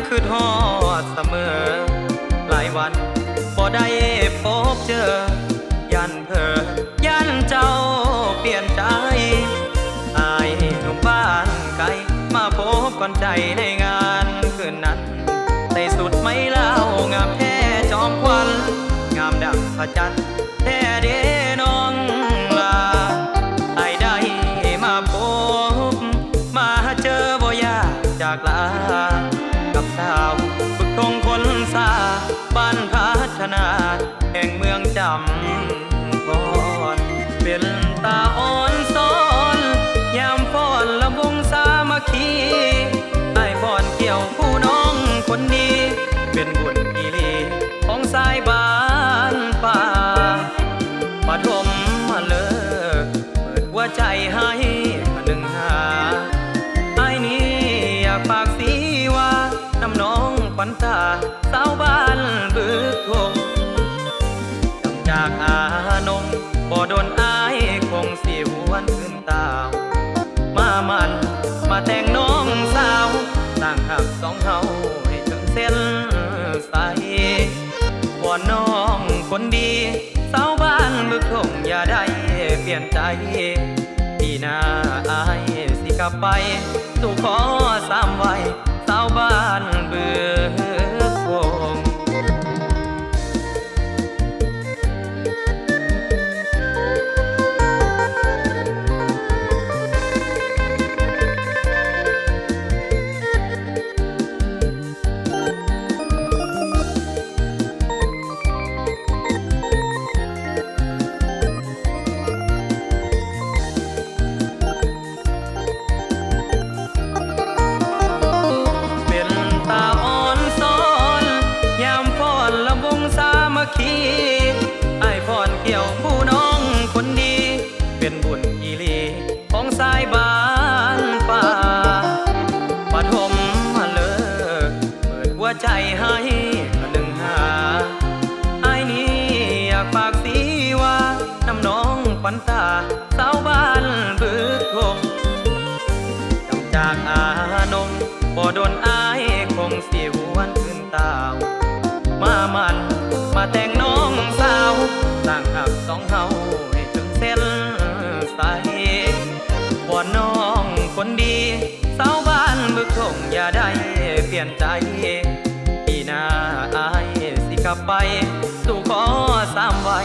คือทอดเสมอหลายวันบ่ได้พบเจอยันเผลอยันเจ้าเปลี่ยนใจอายหนุ่มบ้านไกลมาพบก่อนใจในงานคืนนั้นในสุดไม่เล่างามแท้จอมควันงามดังพระจันทร์แท้เด้น้องลาไอ้ได้มาพบมาเจอบ่ยากจากลากับสาวฝึกทงคนสาบ้านพัฒนาแห่งเมืองจำพรเป็นตาอ่อนซ้อนยามฟ้อนลำวงสามัคคีไอ้ฟ้อนเกี่ยวผู้น้องคนดีเป็นบุญอีลีของสายบ้านป่าปฐมมาเลิกเปิดหัวใจให้มาหนึ่งหาไอ้นี้อยากฝากสีว่าน้ำน้องขวัญตาสาวบ้านบึกทงจำจากอานงบ่โดนอายคงสิหวนขึ้นตาวมามันมาแต่งน้องสาวต่างหักสองเฮาให้ถึงเส้นสายวอนน้องคนดีสาวบ้านบึกทงอย่าได้เปลี่ยนใจปีหน้าอายสิกลับไปสู่ขอสามไว้สาวบ้านบึกทงไอ้พรเกี่ยวผู้น้องคนดีเป็นบุญอีลีของสายบ้านป่าปฐมมาเลิกเปิดหัวใจให้มาหนึ่งหาไอ้นี้อยากฝากสีว่าน้ำน้องขวัญตาสาวบ้านบึกทงจำจากอานงบ่โดนอายคงสิหวนขึ้นตาวมามันมาแต่งน้องสาวต่างหักสองเฮาให้ถึงเส้นสายวอนน้องคนดีสาวบ้านบึกทงอย่าได้เปลี่ยนใจปีหน้าอายสิกลับไปสู่ขอสามไว้